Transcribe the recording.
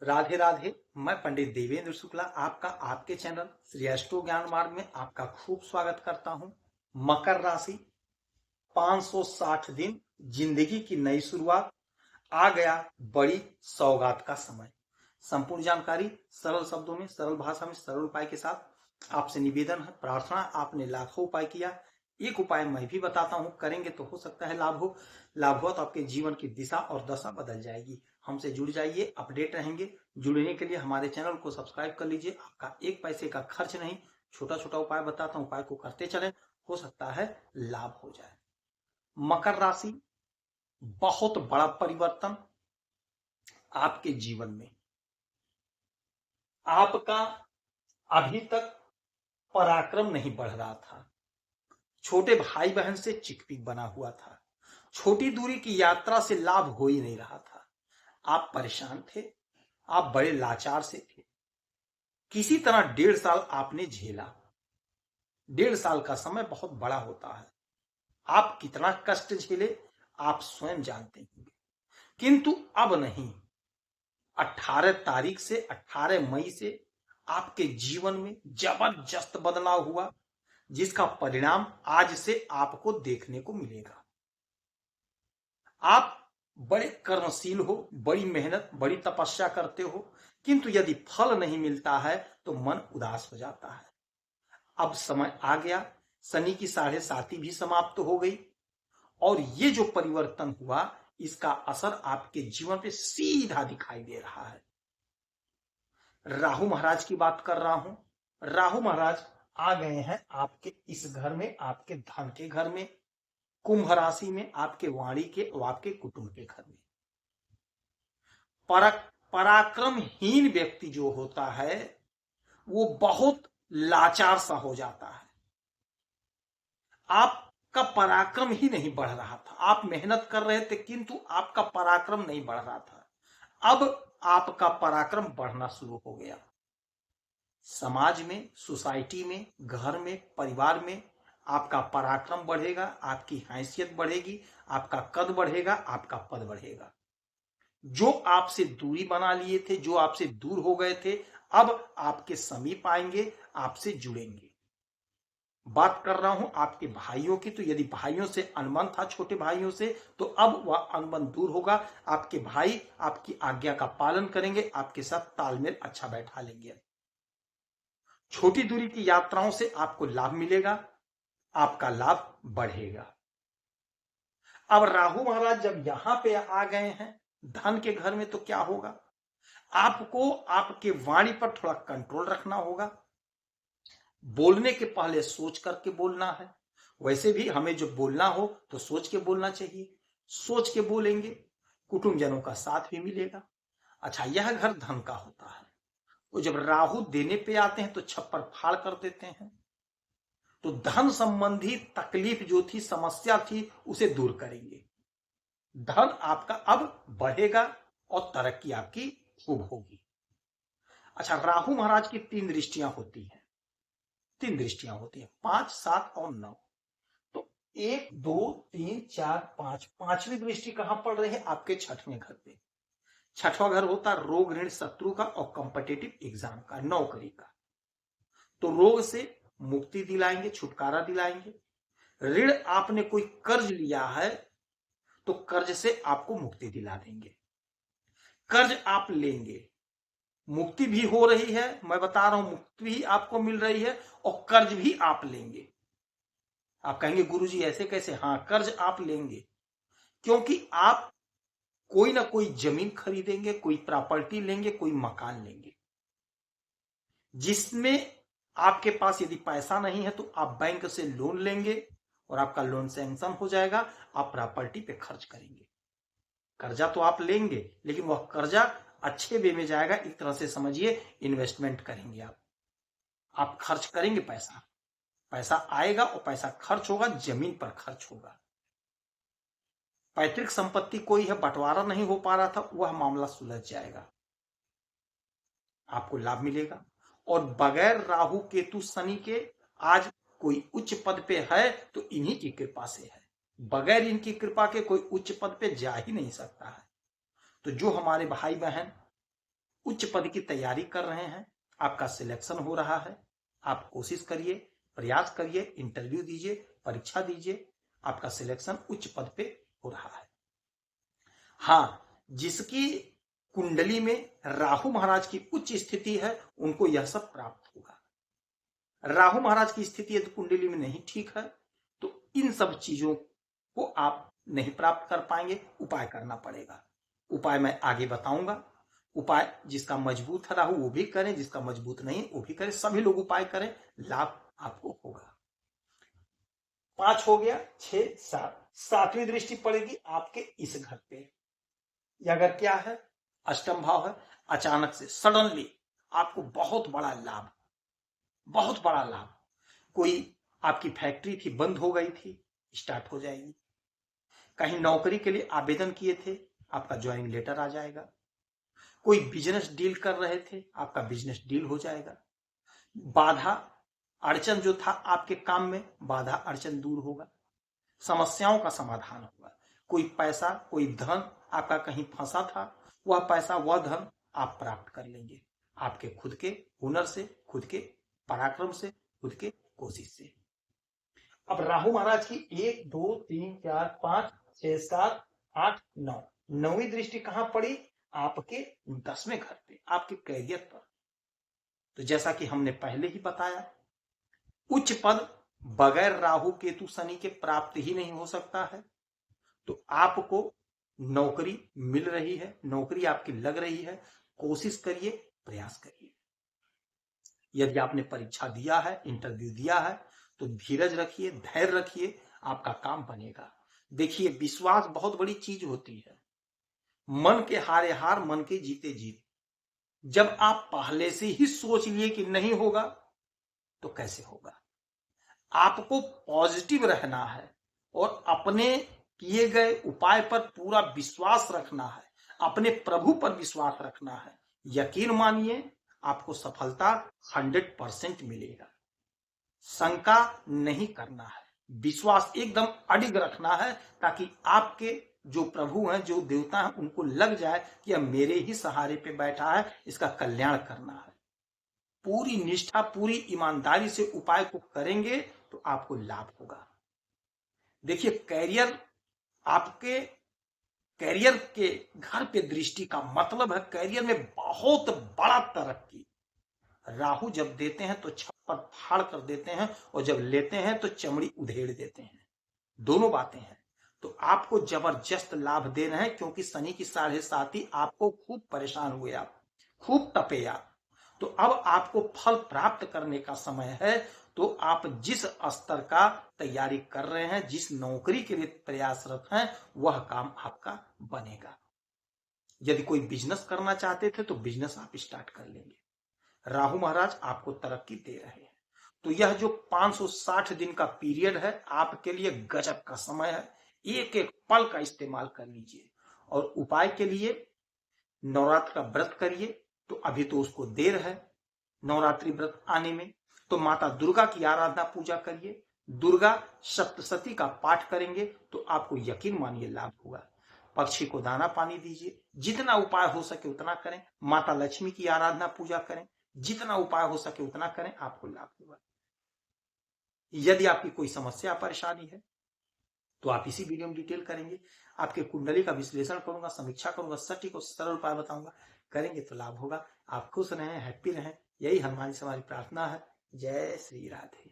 राधे राधे। मैं पंडित देवेंद्र शुक्ला आपका आपके चैनल श्री एस्ट्रो ज्ञान मार्ग में आपका खूब स्वागत करता हूं। मकर राशि 560 दिन जिंदगी की नई शुरुआत, आ गया बड़ी सौगात का समय। संपूर्ण जानकारी सरल शब्दों में, सरल भाषा में, सरल उपाय के साथ आपसे निवेदन है, प्रार्थना। आपने लाखों उपाय किया, एक उपाय मैं भी बताता हूं, करेंगे तो हो सकता है लाभ हो। लाभ हो तो आपके जीवन की दिशा और दशा बदल जाएगी। हमसे जुड़ जाइए, अपडेट रहेंगे। जुड़ने के लिए हमारे चैनल को सब्सक्राइब कर लीजिए। आपका एक पैसे का खर्च नहीं, छोटा छोटा उपाय बताता हूं, उपाय को करते चलें, हो सकता है लाभ हो जाए। मकर राशि, बहुत बड़ा परिवर्तन आपके जीवन में। आपका अभी तक पराक्रम नहीं बढ़ रहा था, छोटे भाई बहन से चिकपिक बना हुआ था, छोटी दूरी की यात्रा से लाभ हो ही नहीं रहा था। आप परेशान थे, आप बड़े लाचार से थे। किसी तरह 1.5 साल आपने झेला। 1.5 साल का समय बहुत बड़ा होता है। आप कितना कष्ट झेले आप स्वयं जानते हैं, किंतु अब नहीं। 18 तारीख से 18 मई से आपके जीवन में जबरदस्त बदलाव हुआ, जिसका परिणाम आज से आपको देखने को मिलेगा। आप बड़े कर्मशील हो, बड़ी मेहनत, बड़ी तपस्या करते हो, किंतु यदि फल नहीं मिलता है तो मन उदास हो जाता है। अब समय आ गया, शनि की 7.5 भी समाप्त हो गई और ये जो परिवर्तन हुआ, इसका असर आपके जीवन पे सीधा दिखाई दे रहा है। राहु महाराज की बात कर रहा हूं। राहु महाराज आ गए हैं आपके इस घर में, आपके धन के घर में, कुंभ राशि में, आपके वाणी के और आपके कुटुंब के घर में। पराक्रमहीन व्यक्ति जो होता है वो बहुत लाचार सा हो जाता है। आपका पराक्रम ही नहीं बढ़ रहा था, आप मेहनत कर रहे थे किंतु आपका पराक्रम नहीं बढ़ रहा था। अब आपका पराक्रम बढ़ना शुरू हो गया। समाज में, सोसाइटी में, घर में, परिवार में आपका पराक्रम बढ़ेगा, आपकी हैसियत बढ़ेगी, आपका कद बढ़ेगा, आपका पद बढ़ेगा। जो आपसे दूरी बना लिए थे, जो आपसे दूर हो गए थे, अब आपके समीप आएंगे, आपसे जुड़ेंगे। बात कर रहा हूं आपके भाइयों की, तो यदि भाइयों से अनबन था, छोटे भाइयों से, तो अब वह अनबन दूर होगा। आपके भाई आपकी आज्ञा का पालन करेंगे, आपके साथ तालमेल अच्छा बैठा लेंगे। छोटी दूरी की यात्राओं से आपको लाभ मिलेगा, आपका लाभ बढ़ेगा। अब राहु महाराज जब यहां पे आ गए हैं धन के घर में, तो क्या होगा? आपको आपके वाणी पर थोड़ा कंट्रोल रखना होगा। बोलने के पहले सोच करके बोलना है। वैसे भी हमें जो बोलना हो तो सोच के बोलना चाहिए, सोच के बोलेंगे, कुटुंबजनों का साथ भी मिलेगा। अच्छा, यह घर धन का होता है, तो जब राहु देने पे आते हैं तो छप्पर फाड़ कर देते हैं। तो धन संबंधी तकलीफ जो थी, समस्या थी, उसे दूर करेंगे। धन आपका अब बढ़ेगा और तरक्की आपकी खूब होगी। अच्छा, राहु महाराज की 3 दृष्टियां होती हैं। 3 दृष्टियां होती हैं, 5, 7 और 9। तो 1, 2, 3, 4, 5, पांचवी दृष्टि कहां पड़ रही है? आपके 6वें घर पे। 6वां घर होता है रोग, ऋण, शत्रु का और कॉम्पिटिटिव एग्जाम का, नौकरी का। तो रोग से मुक्ति दिलाएंगे, छुटकारा दिलाएंगे। ऋण, आपने कोई कर्ज लिया है तो कर्ज से आपको मुक्ति दिला देंगे। कर्ज आप लेंगे, मुक्ति भी हो रही है, मैं बता रहा हूं, मुक्ति भी आपको मिल रही है और कर्ज भी आप लेंगे। आप कहेंगे गुरुजी ऐसे कैसे? हाँ, कर्ज आप लेंगे, क्योंकि आप कोई ना कोई जमीन खरीदेंगे, कोई प्रॉपर्टी लेंगे, कोई मकान लेंगे, जिसमें आपके पास यदि पैसा नहीं है तो आप बैंक से लोन लेंगे और आपका लोन सैंक्शन हो जाएगा, आप प्रॉपर्टी पे खर्च करेंगे। कर्जा तो आप लेंगे, लेकिन वह कर्जा अच्छे वे में जाएगा। एक तरह से समझिए इन्वेस्टमेंट करेंगे आप खर्च करेंगे पैसा, पैसा आएगा और पैसा खर्च होगा, जमीन पर खर्च होगा। पैतृक संपत्ति कोई है, बंटवारा नहीं हो पा रहा था, वह मामला सुलझ जाएगा, आपको लाभ मिलेगा। और बगैर राहु केतु शनि के आज कोई उच्च पद पे है तो इन्हीं की कृपा से है। बगैर इनकी कृपा के कोई उच्च पद पे जा ही नहीं सकता है। तो जो हमारे भाई बहन उच्च पद की तैयारी कर रहे हैं, आपका सिलेक्शन हो रहा है, आप कोशिश करिए, प्रयास करिए, इंटरव्यू दीजिए, परीक्षा दीजिए, आपका सिलेक्शन उच्च पद पे हो रहा है। हाँ, जिसकी कुंडली में राहु महाराज की उच्च स्थिति है उनको यह सब प्राप्त होगा। राहु महाराज की स्थिति यदि कुंडली में नहीं ठीक है तो इन सब चीजों को आप नहीं प्राप्त कर पाएंगे, उपाय करना पड़ेगा। उपाय मैं आगे बताऊंगा। उपाय जिसका मजबूत है राहु वो भी करें, जिसका मजबूत नहीं वो भी करें, सभी लोग उपाय करें, लाभ आपको होगा। 5 हो गया, 6, 7, 7वीं दृष्टि पड़ेगी आपके इस घर पे। यह अगर क्या है, अष्टम भाव है। अचानक से सडनली आपको बहुत बड़ा लाभ, बहुत बड़ा लाभ। कोई आपकी फैक्ट्री थी बंद हो गई थी, स्टार्ट हो जाएगी। कहीं नौकरी के लिए आवेदन किए थे, आपका ज्वाइनिंग लेटर आ जाएगा। कोई बिजनेस डील कर रहे थे, आपका बिजनेस डील हो जाएगा। बाधा अड़चन जो था आपके काम में, बाधा अड़चन दूर होगा, समस्याओं का समाधान होगा। कोई पैसा, कोई धन आपका कहीं फंसा था, वह पैसा, वह धन आप प्राप्त कर लेंगे, आपके खुद के हुनर से, खुद के पराक्रम से, खुद के कोशिश से। अब राहु महाराज की 1, 2, 3, 4, 5, 6, 7, 8, 9, 9वीं दृष्टि कहां पड़ी? आपके 10वें घर पे, आपके कैरियर पर। तो जैसा कि हमने पहले ही बताया, उच्च पद बगैर राहु केतु शनि के प्राप्त ही नहीं हो सकता है। तो आपको नौकरी मिल रही है, नौकरी आपकी लग रही है, कोशिश करिए, प्रयास करिए। यदि आपने परीक्षा दिया है, इंटरव्यू दिया है, तो धीरज रखिए, धैर्य रखिए, आपका काम बनेगा। देखिए, विश्वास बहुत बड़ी चीज होती है। मन के हारे हार, मन के जीते जीत। जब आप पहले से ही सोच लिए कि नहीं होगा तो कैसे होगा? आपको पॉजिटिव रहना है और अपने किए गए उपाय पर पूरा विश्वास रखना है, अपने प्रभु पर विश्वास रखना है। यकीन मानिए, आपको सफलता 100% मिलेगा। शंका नहीं करना है, विश्वास एकदम अडिग रखना है, ताकि आपके जो प्रभु हैं, जो देवता हैं, उनको लग जाए कि अब मेरे ही सहारे पे बैठा है, इसका कल्याण करना है। पूरी निष्ठा, पूरी ईमानदारी से उपाय को करेंगे तो आपको लाभ होगा। देखिए, कैरियर, आपके कैरियर के घर पे दृष्टि का मतलब है कैरियर में बहुत बड़ा तरक्की। राहु जब देते हैं तो छप्पर फाड़ कर देते हैं, और जब लेते हैं तो चमड़ी उधेड़ देते हैं। दोनों बातें हैं। तो आपको जबरदस्त लाभ दे रहे हैं, क्योंकि शनि की 7.5 आपको खूब परेशान हुए, आप खूब तपे आप। तो अब आपको फल प्राप्त करने का समय है। तो आप जिस स्तर का तैयारी कर रहे हैं, जिस नौकरी के लिए प्रयासरत हैं, वह काम आपका बनेगा। यदि कोई बिजनेस करना चाहते थे तो बिजनेस आप स्टार्ट कर लेंगे। राहु महाराज आपको तरक्की दे रहे हैं। तो यह जो 560 दिन का पीरियड है, आपके लिए गजब का समय है। एक एक पल का इस्तेमाल कर लीजिए। और उपाय के लिए नवरात्र का व्रत करिए। तो अभी तो उसको देर है नवरात्रि व्रत आने में, तो माता दुर्गा की आराधना पूजा करिए। दुर्गा सप्तशती का पाठ करेंगे तो आपको यकीन मानिए लाभ होगा। पक्षी को दाना पानी दीजिए, जितना उपाय हो सके उतना करें। माता लक्ष्मी की आराधना पूजा करें, जितना उपाय हो सके उतना करें, आपको लाभ होगा। यदि आपकी कोई समस्या परेशानी है तो आप इसी वीडियो में डिटेल करेंगे। आपके कुंडली का विश्लेषण करूंगा, समीक्षा करूंगा, सटीक और सरल उपाय बताऊंगा। करेंगे तो लाभ होगा। आप खुश रहें, हैप्पी रहें, यही हमारी प्रार्थना है। जय श्री राधे।